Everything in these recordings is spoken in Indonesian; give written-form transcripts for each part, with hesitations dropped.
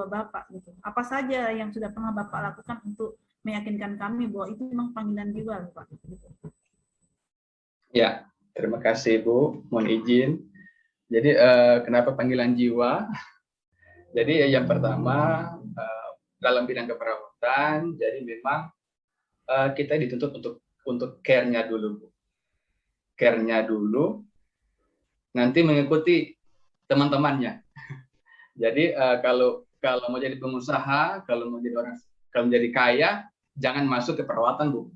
Bapak gitu. Apa saja yang sudah pernah Bapak lakukan untuk meyakinkan kami bahwa itu memang panggilan jiwa, Pak? Gitu. Ya, terima kasih Bu, mohon izin. Jadi kenapa panggilan jiwa? Jadi yang pertama dalam bidang keperawatan, jadi memang kita dituntut untuk care-nya dulu, Bu. Care-nya dulu, nanti mengikuti teman-temannya. Jadi kalau mau jadi pengusaha, kalau mau jadi kaya, jangan masuk ke perawatan, Bu.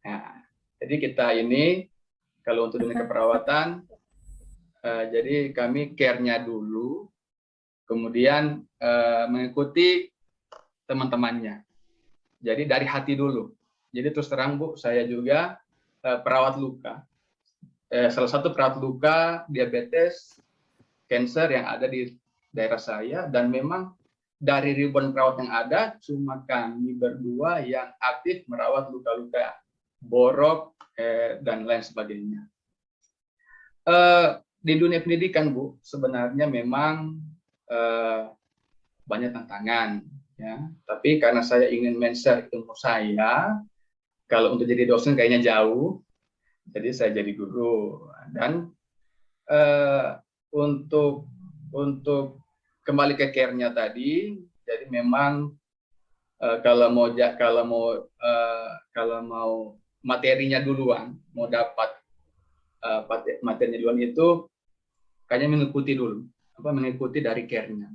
Nah, jadi kita ini kalau untuk dunia keperawatan, jadi kami care-nya dulu, kemudian mengikuti teman-temannya. Jadi dari hati dulu. Jadi terus terang Bu, saya juga perawat luka. Salah satu perawat luka diabetes, cancer yang ada di daerah saya, dan memang dari ribuan perawat yang ada, cuma kami berdua yang aktif merawat luka-luka borok dan lain sebagainya. Di dunia pendidikan Bu, sebenarnya memang banyak tantangan, ya. Tapi karena saya ingin men-share ilmu saya, kalau untuk jadi dosen kayaknya jauh, jadi saya jadi guru. Dan untuk kembali ke care-nya tadi, jadi memang kalau mau materinya duluan, mau dapat materinya duluan itu kayaknya mengikuti dari care-nya.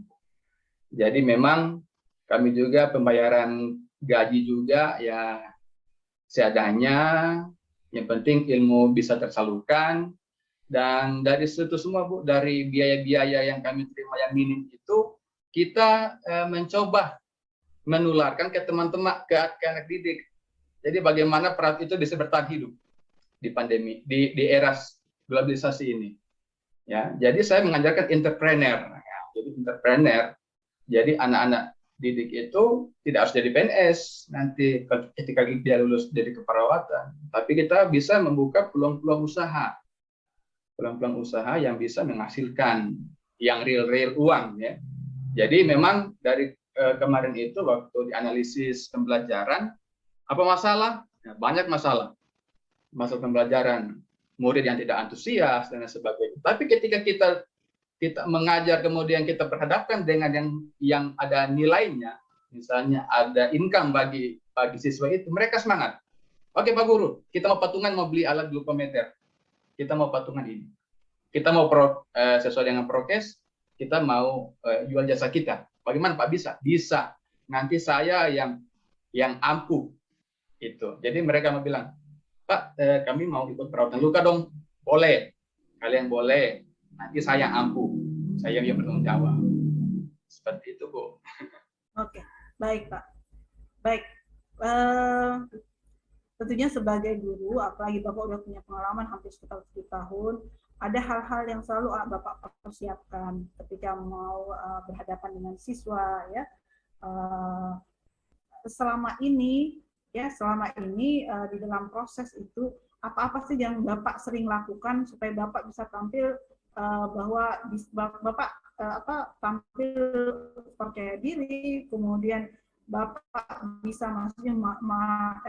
Jadi memang kami juga pembayaran gaji juga ya seadanya, yang penting ilmu bisa tersalurkan. Dan dari situ semua Bu, dari biaya-biaya yang kami terima yang minim itu, kita mencoba menularkan ke teman-teman, ke anak didik. Jadi bagaimana perawat itu bisa bertahan hidup di pandemi, di era globalisasi ini. Ya, jadi saya mengajarkan entrepreneur. Ya, jadi entrepreneur, jadi anak-anak didik itu tidak harus jadi PNS nanti ketika dia lulus dari keperawatan, tapi kita bisa membuka peluang-peluang usaha yang bisa menghasilkan yang real uang, ya. Jadi memang dari kemarin itu waktu dianalisis pembelajaran, apa masalah? Ya, banyak masalah pembelajaran, murid yang tidak antusias dan sebagainya. Tapi ketika kita mengajar, kemudian kita berhadapkan dengan yang ada nilainya, misalnya ada income bagi siswa itu, mereka semangat. Oke Pak Guru, kita mau patungan, mau beli alat glukometer, kita mau patungan ini, kita mau sesuai dengan prokes, kita mau jual jasa kita. Bagaimana Pak? Bisa. Nanti saya yang ampuh itu. Jadi mereka mau bilang, Pak, kami mau ikut perawatan luka dong. Boleh, kalian boleh. Nanti saya yang ampuh, saya yang bertanggung jawab. Seperti itu, Bu. Oke, baik Pak. Baik. Tentunya sebagai guru, apalagi Bapak udah punya pengalaman hampir sekitar 7 tahun, ada hal-hal yang selalu Bapak persiapkan ketika mau berhadapan dengan siswa, ya. Selama ini di dalam proses itu apa-apa sih yang Bapak sering lakukan supaya Bapak bisa tampil bahwa Bapak tampil percaya diri, kemudian Bapak bisa maksudnya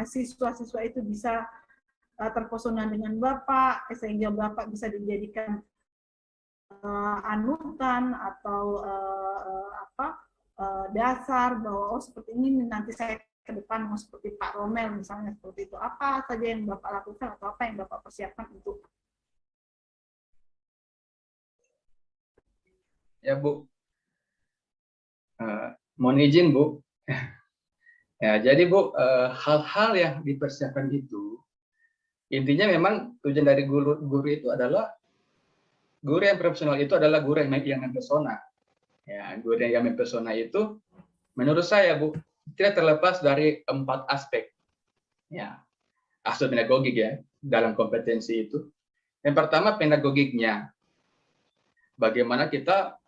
siswa-siswa itu bisa terpesona dengan Bapak sehingga Bapak bisa dijadikan anutan atau dasar bahwa seperti ini nanti saya ke depan mau seperti Pak Romel misalnya, seperti itu. Apa saja yang Bapak lakukan atau apa yang Bapak persiapkan untuk? Ya Bu, mohon izin Bu. Ya, jadi Bu, hal-hal yang dipersiapkan itu intinya memang tujuan dari guru itu adalah guru yang profesional itu adalah guru yang mempesona. Ya, guru yang mempesona itu menurut saya Bu tidak terlepas dari 4 aspek. Ya, aspek pedagogik ya dalam kompetensi itu. Yang pertama pedagogiknya. Bagaimana kita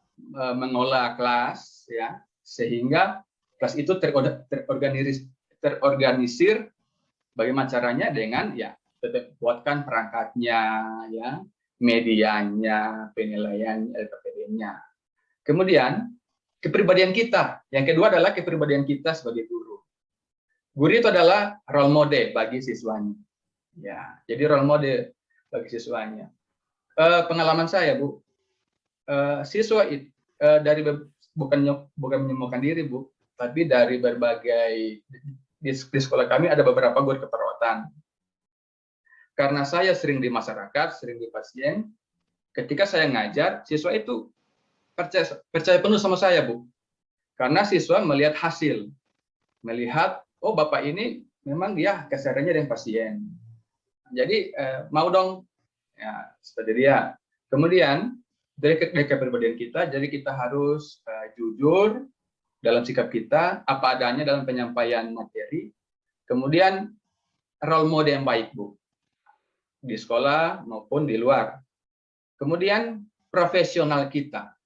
mengolah kelas ya sehingga kelas itu terorganisir, bagaimana caranya dengan ya tetap buatkan perangkatnya ya, medianya, penilaian LKPD-nya. Kemudian kepribadian kita. Yang kedua adalah kepribadian kita sebagai guru. Guru itu adalah role model bagi siswanya. Ya, jadi role model bagi siswanya. Pengalaman saya, Bu, siswa itu dari bukan menyombongkan diri, Bu, tapi dari berbagai di sekolah kami ada beberapa guru keperawatan. Karena saya sering di masyarakat, sering di pasien, ketika saya ngajar, siswa itu percaya penuh sama saya, Bu. Karena siswa melihat hasil, melihat, oh Bapak ini memang dia kesehariannya dengan pasien. Jadi mau dong, ya seperti dia. Kemudian dari kepribadian kita, jadi kita harus jujur dalam sikap kita, apa adanya dalam penyampaian materi. Kemudian role model yang baik, Bu, di sekolah maupun di luar. Kemudian profesional kita.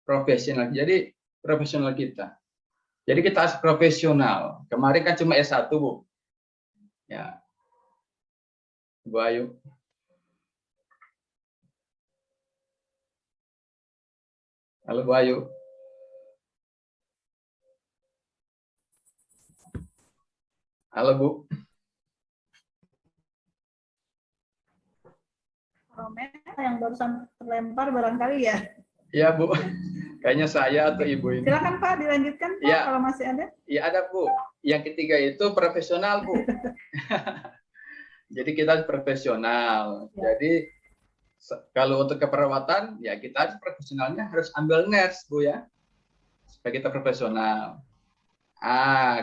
Jadi profesional kita. Jadi kita harus profesional. Kemarin kan cuma S1, Bu. Ya. Bu Ayu. Halo Bu Ayu. Halo Bu. Romen yang barusan terlempar barangkali ya. Iya Bu. Kayaknya saya atau Ibu ini. Silakan Pak, dilanjutkan Pak ya, kalau masih ada. Iya ada Bu. Yang ketiga itu profesional Bu. Jadi kita profesional. Ya. Jadi kalau untuk keperawatan ya kita profesionalnya harus ambil nurse Bu ya. Supaya kita profesional.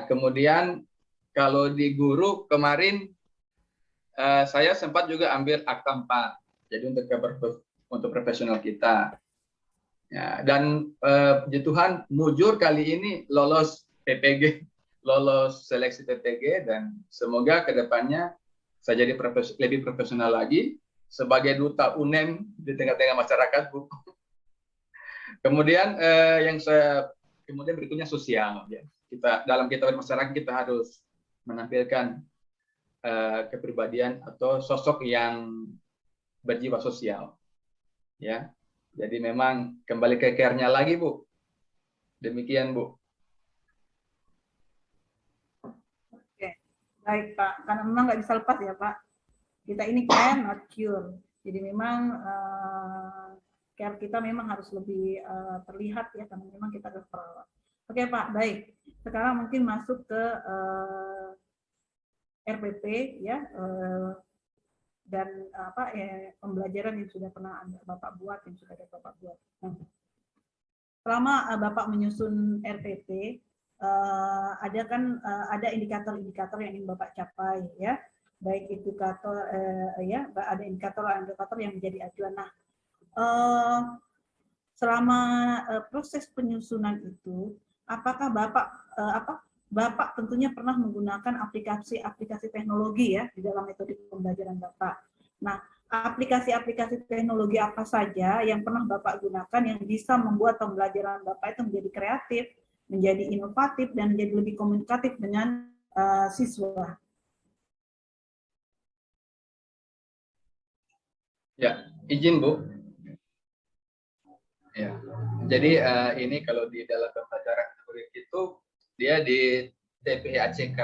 Kemudian kalau di guru kemarin saya sempat juga ambil akta 4. Jadi untuk profesional kita. Ya, dan puji Tuhan mujur kali ini lolos PPG, lolos seleksi PPG, dan semoga kedepannya saya jadi lebih profesional lagi sebagai duta UNEM di tengah-tengah masyarakat, Bu. Kemudian kemudian berikutnya sosial. Ya. Dalam kita masyarakat kita harus menampilkan kepribadian atau sosok yang berjiwa sosial. Ya. Jadi memang kembali ke care-nya lagi, Bu. Demikian, Bu. Oke, baik Pak. Karena memang nggak bisa lepas ya Pak. Kita ini care, not cure. Jadi memang care kita memang harus lebih terlihat ya, karena memang kita adalah perawat. Oke Pak, baik. Sekarang mungkin masuk ke RPP ya. Dan pembelajaran yang sudah pernah Bapak buat, yang sudah ada Bapak buat. Selama Bapak menyusun RPP, ada indikator-indikator yang ingin Bapak capai ya, baik indikator ada indikator yang menjadi acuan. Nah, selama proses penyusunan itu, apakah Bapak tentunya pernah menggunakan aplikasi teknologi ya di dalam metode pembelajaran Bapak. Nah, aplikasi-aplikasi teknologi apa saja yang pernah Bapak gunakan yang bisa membuat pembelajaran Bapak itu menjadi kreatif, menjadi inovatif, dan menjadi lebih komunikatif dengan siswa? Ya, izin Bu. Ya, jadi ini kalau di dalam pembelajaran itu dia di TPACK.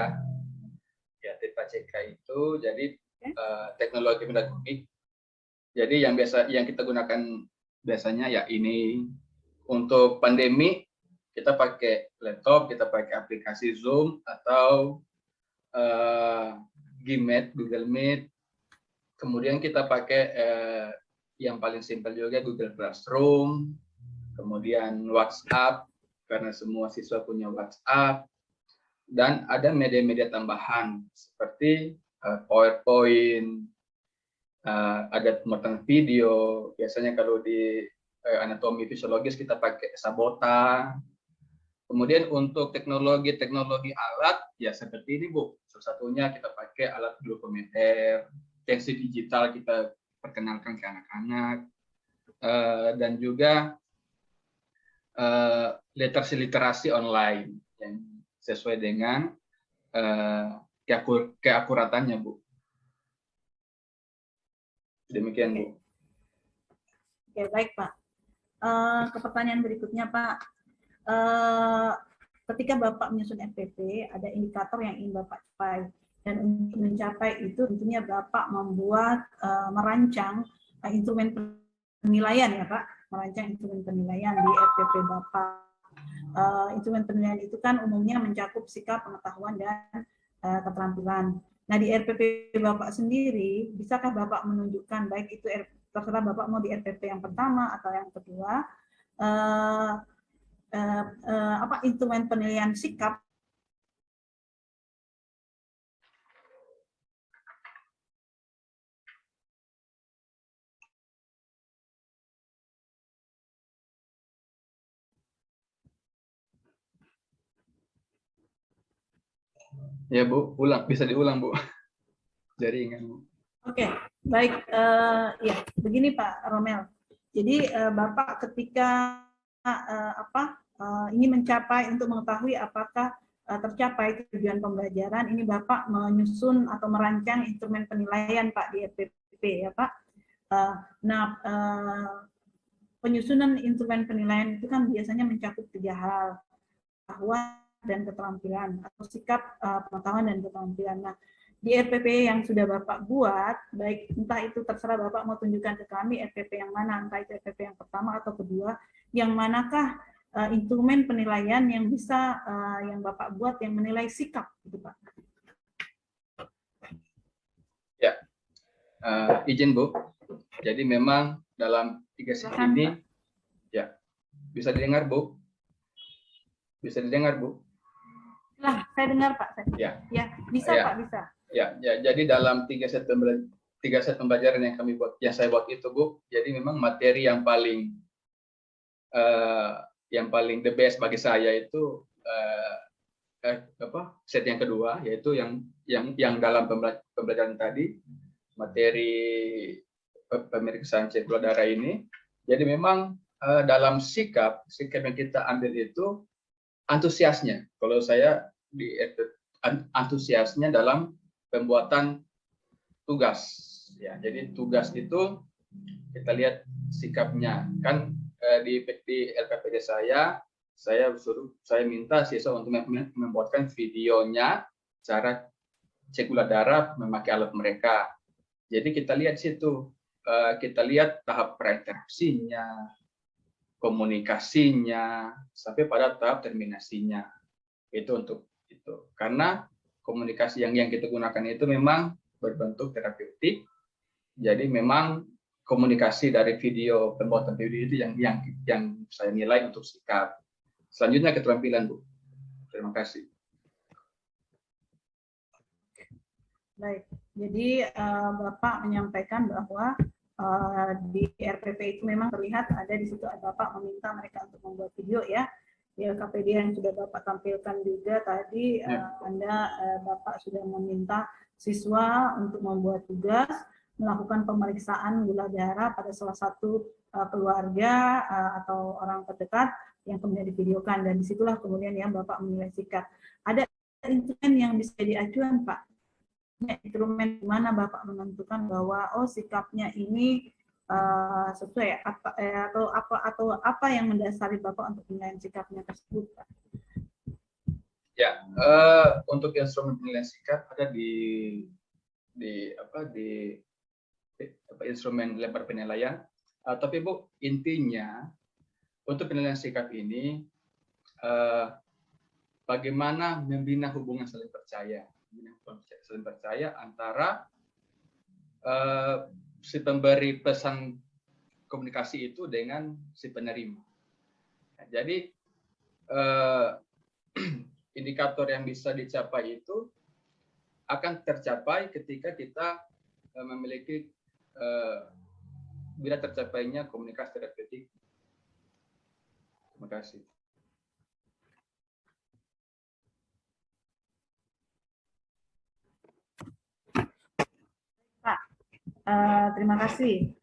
Ya, TPACK itu jadi teknologi pedagogik. Jadi yang kita gunakan biasanya ya ini untuk pandemi kita pakai laptop, kita pakai aplikasi Zoom atau Gmeet, Google Meet. Kemudian kita pakai yang paling simpel juga Google Classroom, kemudian WhatsApp karena semua siswa punya WhatsApp, dan ada media-media tambahan seperti PowerPoint, ada pemotong video. Biasanya kalau di anatomi fisiologis kita pakai Sabota. Kemudian untuk teknologi alat ya seperti ini Bu. Salah satunya kita pakai alat glukometer, tensi digital kita perkenalkan ke anak-anak, dan juga literasi online yang sesuai dengan keakuratannya Bu. Demikian Bu. Oke, baik Pak. Ke pertanyaan berikutnya Pak. ketika Bapak menyusun RPP, ada indikator yang ingin Bapak capai. Dan untuk mencapai itu tentunya Bapak membuat, merancang instrumen penilaian ya Pak, merancang instrumen penilaian di RPP Bapak. Instrumen penilaian itu kan umumnya mencakup sikap, pengetahuan, dan keterampilan. Nah di RPP Bapak sendiri, bisakah Bapak menunjukkan, baik itu terserah Bapak mau di RPP yang pertama atau yang kedua, instrumen penilaian sikap Ya Bu, bisa diulang Bu. Jaringan Bu. Oke, baik. Ya, begini Pak Romel. Jadi Bapak ketika ingin mencapai untuk mengetahui apakah tercapai tujuan pembelajaran, ini Bapak menyusun atau merancang instrumen penilaian Pak di RPP ya Pak. Penyusunan instrumen penilaian itu kan biasanya mencakup 3 hal, pengetahuan dan keterampilan, atau sikap, pengetahuan dan keterampilan. Nah, di RPP yang sudah Bapak buat, baik entah itu terserah Bapak mau tunjukkan ke kami RPP yang mana, entah itu RPP yang pertama atau kedua, yang manakah instrumen penilaian yang bisa yang Bapak buat yang menilai sikap, gitu Pak. Ya, izin Bu. Jadi memang dalam 3 sesi ini, ya, bisa didengar Bu? Bisa didengar Bu? Nah, saya dengar Pak. Ya, bisa ya. Pak, bisa. Ya, jadi dalam 3 set pembelajaran yang saya buat itu Bu, jadi memang materi yang paling the best bagi saya itu set yang kedua, yaitu yang dalam pembelajaran tadi, materi pemeriksaan cek gula darah ini. Jadi memang dalam sikap yang kita ambil itu antusiasnya. Kalau saya antusiasnya dalam pembuatan tugas. Ya, jadi tugas itu kita lihat sikapnya. Kan di LPPD saya minta siswa untuk membuatkan videonya cara cek gula darah memakai alat mereka. Jadi kita lihat situ, kita lihat tahap perinteraksinya, komunikasinya, sampai pada tahap terminasinya. Itu untuk itu. Karena komunikasi yang kita gunakan itu memang berbentuk terapeutik. Jadi memang komunikasi dari pembuatan video itu yang saya nilai untuk sikap. Selanjutnya keterampilan, Bu. Terima kasih. Baik, jadi Bapak menyampaikan bahwa di RPP itu memang terlihat ada di situ Bapak meminta mereka untuk membuat video ya. Di LKPD yang sudah Bapak tampilkan juga tadi, Bapak sudah meminta siswa untuk membuat tugas, melakukan pemeriksaan gula darah pada salah satu keluarga atau orang terdekat yang kemudian divideokan, dan disitulah kemudian ya Bapak menilai sikap. Ada instrumen yang bisa jadi acuan Pak? Instrumen di mana Bapak menentukan bahwa sikapnya ini sesuai atau apa yang mendasari Bapak untuk penilaian sikapnya tersebut, Pak? Ya, untuk instrumen penilaian sikap ada di instrumen lembar penilaian. Tapi Bu, intinya untuk penilaian sikap ini bagaimana membina hubungan saling percaya antara si pemberi pesan komunikasi itu dengan si penerima. Nah, jadi indikator yang bisa dicapai itu akan tercapai ketika kita memiliki bila tercapainya komunikasi terapeutik. Terima kasih. Terima kasih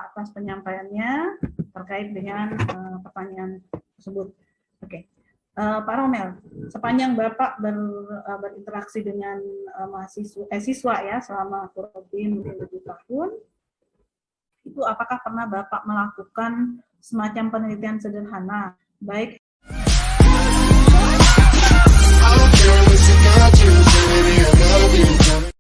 atas penyampaiannya terkait dengan pertanyaan tersebut. Oke, Pak Romel, sepanjang Bapak berinteraksi dengan siswa ya selama kurang lebih 7 tahun, itu apakah pernah Bapak melakukan semacam penelitian sederhana Baik. I don't care what you got to, baby, I love you.